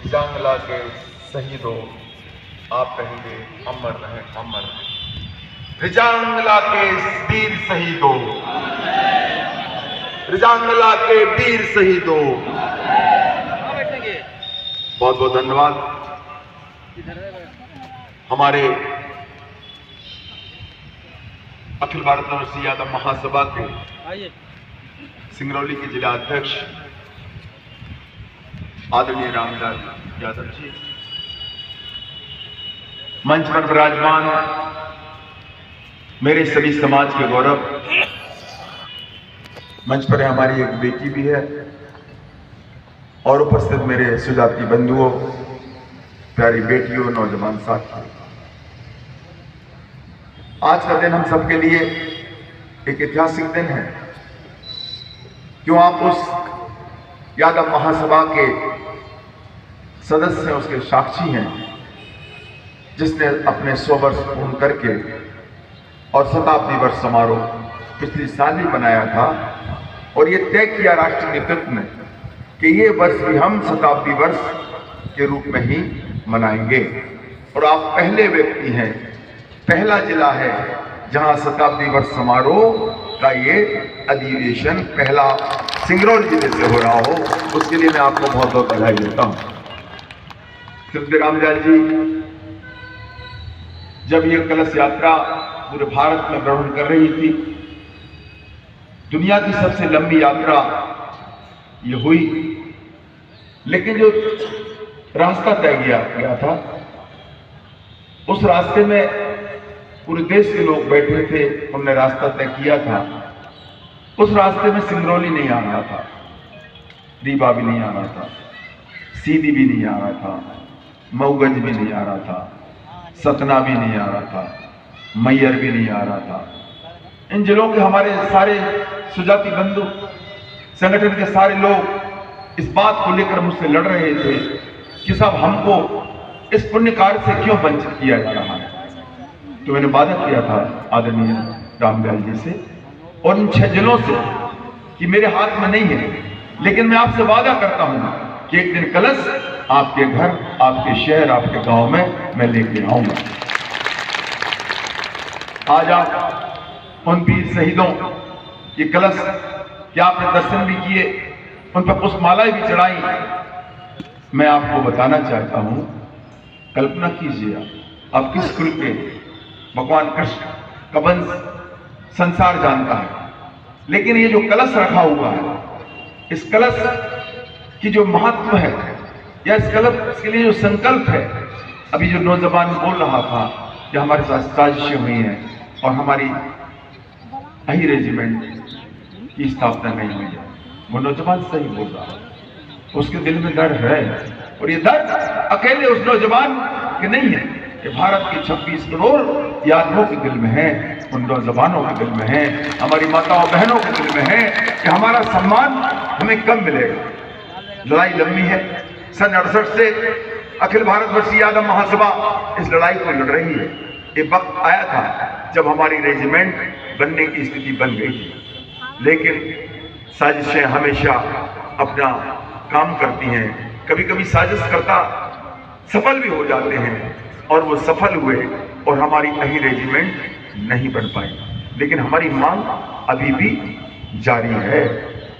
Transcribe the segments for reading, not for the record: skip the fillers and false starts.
जांगला के शहीदों, आप कहेंगे अमर रहे, अमर रहे। रिजांगला के वीर शहीदों, रिजांगला के वीर शहीदों, बहुत बहुत धन्यवाद। हमारे अखिल भारत अनुसूचित यादव महासभा के सिंगरौली के जिला अध्यक्ष आदरणीय रामलाल यादव जी, मंच पर विराजमान मेरे सभी समाज के गौरव, मंच पर हमारी एक बेटी भी है और उपस्थित मेरे सुजाती बंधुओं, प्यारी बेटियों, नौजवान साथियों, आज का दिन हम सबके लिए एक ऐतिहासिक दिन है। क्यों आप उस यादव महासभा के सदस्य हैं, उसके साक्षी हैं, जिसने अपने 100 वर्ष पूर्ण करके और शताब्दी वर्ष समारोह पिछले साल ही बनाया था और ये तय किया राष्ट्रीय नेतृत्व ने कि ये वर्ष भी हम शताब्दी वर्ष के रूप में ही मनाएंगे। और आप पहले व्यक्ति हैं, पहला जिला है जहां शताब्दी वर्ष समारोह का ये अधिवेशन पहला सिंगरौली जिले से हो रहा हो, उसके लिए मैं आपको बहुत बहुत बधाई देता हूं। श्री रामलाल जी, जब ये कलश यात्रा पूरे भारत में भ्रमण कर रही थी, दुनिया की सबसे लंबी यात्रा ये हुई, लेकिन जो रास्ता तय किया गया था उस रास्ते में पूरे देश के लोग बैठे थे, उन्होंने रास्ता तय किया था। उस रास्ते में सिंगरौली नहीं आ रहा था, रीवा भी नहीं आ रहा था, सीधी भी नहीं आ रहा था, मऊगंज भी नहीं आ रहा था, सतना भी नहीं आ रहा था, मैयर भी नहीं आ रहा था। इन जिलों के हमारे सारे सुजाती बंधु, संगठन के सारे लोग इस बात को लेकर मुझसे लड़ रहे थे कि साहब हमको इस पुण्य कार्य से क्यों वंचित किया जा रहा है। तो मैंने वादा किया था आदरणीय रामलाल जी से और इन 6 जिलों से कि मेरे हाथ में नहीं है, लेकिन मैं आपसे वादा करता हूं कि एक दिन कलश आपके घर, आपके शहर, आपके गांव में मैं लेके आऊंगा। आज आप उन वीर शहीदों ये कलश के आपने दर्शन भी किए, उन पर पुष्पमालाएं भी चढ़ाई। मैं आपको बताना चाहता हूं, कल्पना कीजिए आप किस कुल के भगवान कृष्ण का वंश संसार जानता है, लेकिन ये जो कलश रखा हुआ है, इस कलश की जो महत्व है या इस कलश के लिए जो संकल्प है, अभी जो नौजवान बोल रहा था कि हमारे साथ साजिशें हुई हैं और हमारी अही रेजिमेंट की स्थापना नहीं हुई है, वो नौजवान सही बोल रहा है। उसके दिल में दर्द है और ये दर्द अकेले उस नौजवान के नहीं है, कि भारत के 26 करोड़ यादवों के दिल में है, उन नौजवानों के दिल में है, हमारी माताओं बहनों के दिल में है कि हमारा सम्मान हमें कब मिलेगा। लड़ाई लंबी है। सन 68 से अखिल भारत वर्षीय यादव महासभा इस लड़ाई को लड़ रही है। एक वक्त आया था जब हमारी रेजिमेंट बनने की स्थिति बन गई थी, लेकिन साजिशें हमेशा अपना काम करती हैं। कभी कभी साजिश करता सफल भी हो जाते हैं और वो सफल हुए और हमारी अही रेजिमेंट नहीं बन पाई, लेकिन हमारी मांग अभी भी जारी है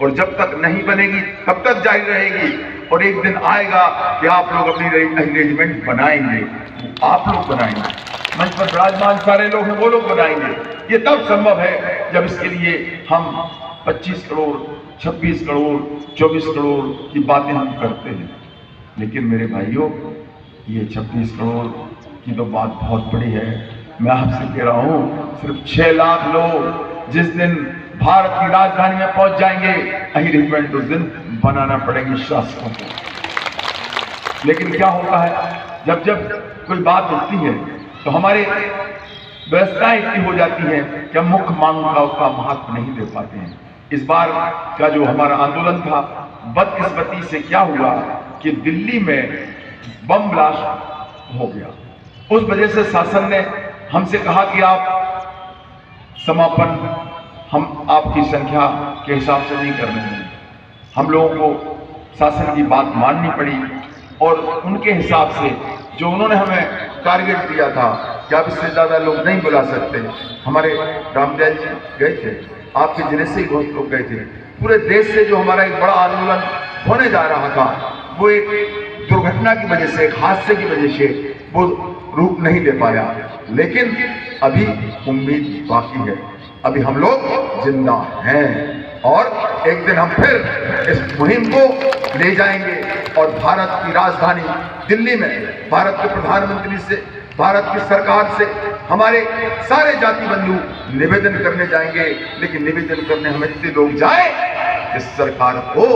और जब तक नहीं बनेगी तब तक जारी रहेगी। और एक दिन आएगा कि आप लोग अपनी अही रेजिमेंट बनाएंगे, आप लोग बनाएंगे, मंच पर विराजमान सारे लोग हैं वो लोग बनाएंगे। ये तब संभव है जब इसके लिए हम 25 करोड़, 26 करोड़, 24 करोड़ की बातें हम करते हैं, लेकिन मेरे भाइयों ये 26 करोड़ की तो बात बहुत बड़ी है। मैं आपसे कह रहा हूं, सिर्फ 6 लाख लोग जिस दिन भारत की राजधानी में पहुंच जाएंगे, अही रेजिमेंट उस दिन बनाना पड़ेगी शासकों को। लेकिन क्या होता है, जब जब कोई बात उठती है तो हमारे व्यवस्थाएं इतनी हो जाती है कि हम मुख्य मांगों का महत्व नहीं दे पाते हैं। इस बार का जो हमारा आंदोलन था, बदकिस्मती से क्या हुआ कि दिल्ली में बम ब्लास्ट हो गया। उस वजह से शासन ने हमसे कहा कि आप समापन हम आपकी संख्या के हिसाब से नहीं कर रहे हैं। हम लोगों को शासन की बात माननी पड़ी और उनके हिसाब से जो उन्होंने हमें टारगेट दिया था कि आप इससे ज़्यादा लोग नहीं बुला सकते, हमारे रामदयाल जी गए थे, आपके जिले से ही बहुत लोग गए थे। पूरे देश से जो हमारा एक बड़ा आंदोलन होने जा रहा था, वो एक दुर्घटना की वजह से, एक हादसे की वजह से वो रूप नहीं ले पाया। लेकिन अभी उम्मीद बाकी है, अभी हम लोग जिंदा हैं और एक दिन हम फिर इस मुहिम को ले जाएंगे और भारत की राजधानी दिल्ली में भारत के प्रधानमंत्री से, भारत की सरकार से हमारे सारे जाति बंधु निवेदन करने जाएंगे। लेकिन निवेदन करने हम इतने लोग जाए कि सरकार को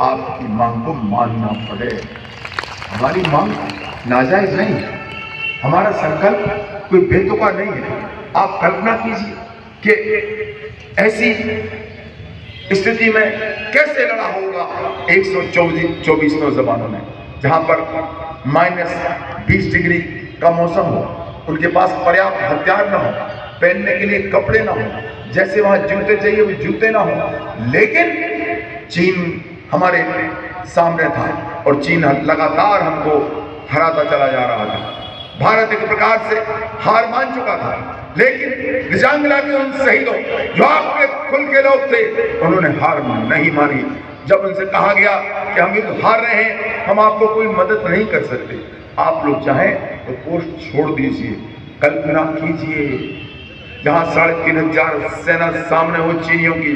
आपकी मांग को मानना पड़े। हमारी मांग नाजायज नहीं, हमारा संकल्प कोई बेतुका नहीं है। आप कल्पना कीजिए कि ऐसी स्थिति में कैसे लड़ा होगा 124 नौजवानों ने, जहां पर -20 डिग्री का मौसम हो, उनके पास पर्याप्त हथियार ना हो, पहनने के लिए कपड़े ना हो, जैसे वहां जूते चाहिए वो जूते ना हो। लेकिन चीन हमारे सामने था और चीन लगातार हमको हराता चला जा रहा था। भारत एक प्रकार से हार मान चुका था, लेकिन रिजांगला के उन शहीदों जो आपके कुल के लोग थे, उन्होंने हार नहीं मानी। जब उनसे कहा गया कि हम युद्ध हार रहे हैं, हम आपको कोई मदद नहीं कर सकते, आप लोग चाहें तो पोस्ट छोड़ दीजिए। कल्पना कीजिए, जहां 3500 सेना सामने हो चीनियों की,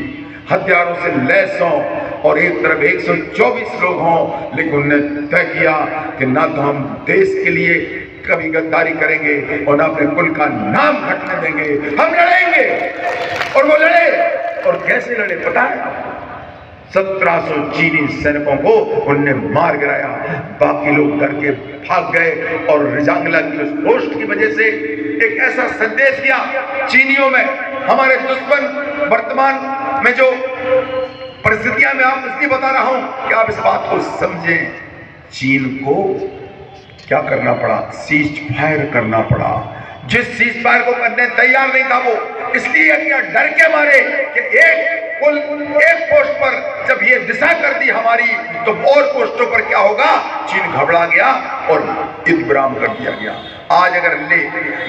हथियारों से लैस हों और एक तरफ 124 लोग हों, लेकिन उन्होंने तय किया कि ना तो हम देश के लिए कभी गद्दारी करेंगे और ना अपने कुल का नाम घटने देंगे, हम लड़ेंगे। और वो लड़े, और कैसे लड़े पता है? 1700 चीनी सैनिकों को उनने मार गिराया, बाकी लोग डर के भाग गए। और रिजांगला की उस पोस्ट की वजह से एक ऐसा संदेश दिया चीनियों में, हमारे दुश्मन वर्तमान में जो परिस्थितियां मैं आपको इसलिए बता रहा हूं कि आप इस बात को समझें। चीन को क्या करना पड़ा? सीज फायर करना पड़ा। जिस सीज फायर को करने तैयार नहीं था वो इसलिए किया, डर के मारे कि एक पोस्ट पर जब ये दिशा कर दी हमारी, तो और पोस्टों पर क्या होगा? चीन घबरा गया और युद्ध विराम कर दिया गया। आज अगर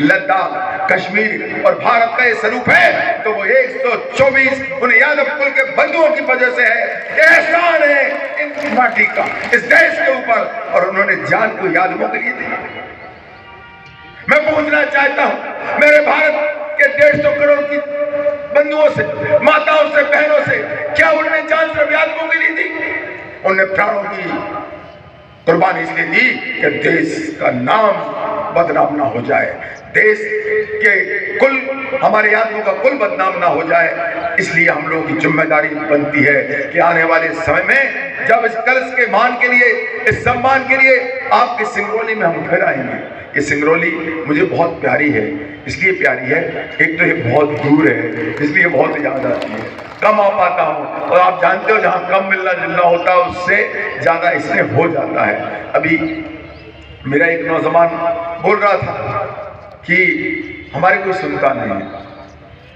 लद्दाख, कश्मीर और भारत का ये स्वरूप है, तो वो 124 उन यादव कुल के बंधुओं की वजह से है। एहसान है इन माटी का इस देश के ऊपर, और उन्होंने जान को यादवों के लिए दी। मैं पूछना चाहता हूं मेरे भारत के 150 करोड़ की बंधुओं से, माताओं से, बहनों से, क्या उन्होंने जान सिर्फ यादवों के लिए दी? उन्होंने प्राणों की कुर्बानी इसलिए दी कि देश का नाम बदनाम ना हो जाए, देश के कुल, हमारे यादवों का कुल बदनाम ना हो जाए। इसलिए हम लोगों की जिम्मेदारी बनती है कि आने वाले समय में जब इस कलश के मान के लिए, इस सम्मान के लिए आपके सिंगरौली में हम फिर आएंगे। ये सिंगरौली मुझे बहुत प्यारी है, इसलिए प्यारी है, एक तो ये बहुत दूर है इसलिए बहुत याद आती है, कम आ पाता हूँ। और आप जानते हो जहाँ कम मिलना जुलना होता है उससे ज़्यादा इसमें हो जाता है। अभी मेरा एक नौजवान बोल रहा था कि हमारे कोई सुनता नहीं है,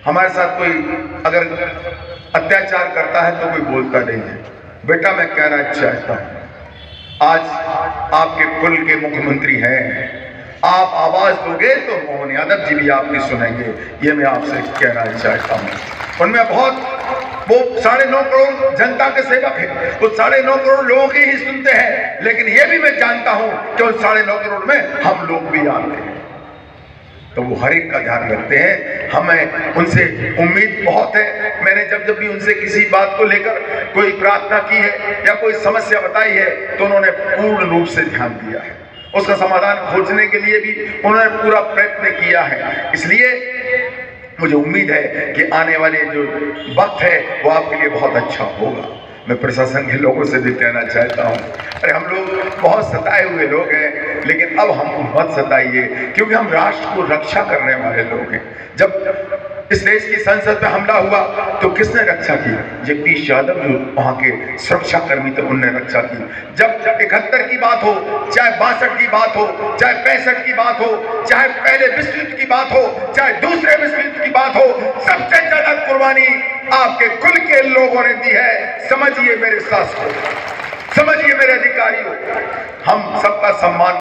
हमारे साथ कोई अगर अत्याचार करता है तो कोई बोलता नहीं है। बेटा मैं कहना चाहता हूँ, आज आपके कुल के मुख्यमंत्री हैं, आप आवाज दोगे तो मोहन यादव जी भी आपकी सुनेंगे, ये मैं आपसे कहना चाहता हूँ। उनमें बहुत, वो 9.5 करोड़ जनता के सेवक है, वो 9.5 करोड़ लोगों की ही सुनते हैं, लेकिन ये भी मैं जानता हूँ कि उन 9.5 करोड़ में हम लोग भी आते हैं, तो वो हर एक का ध्यान रखते हैं। हमें उनसे उम्मीद बहुत है। मैंने जब भी उनसे किसी बात को लेकर कोई प्रार्थना की है या कोई समस्या बताई है, तो उन्होंने पूर्ण रूप से ध्यान दिया है, उसका समाधान खोजने के लिए भी उन्होंने पूरा प्रयत्न किया है। इसलिए मुझे उम्मीद है कि आने वाले जो वक्त है वो आपके लिए बहुत अच्छा होगा। मैं प्रशासन के लोगों से भी कहना चाहता हूँ, अरे हम लोग बहुत सताए हुए लोग हैं, लेकिन अब हमको मत सताइए, क्योंकि हम राष्ट्र को रक्षा करने वाले लोग हैं। जब इस देश की संसद में हमला हुआ तो किसने रक्षा की? जगदीश यादव जो वहाँ के सुरक्षा कर्मी थे, उनने रक्षा की। जब 71 की बात हो, चाहे 62 की बात हो, चाहे 65 की बात हो, चाहे पहले विश्व युद्ध की बात हो, चाहे दूसरे विश्व युद्ध की बात हो, सबसे ज्यादा कुर्बानी आपके कुल के लोगों ने दी है। समझिए मेरे शासकों, समझिए मेरे अधिकारियों, हम सबका सम्मान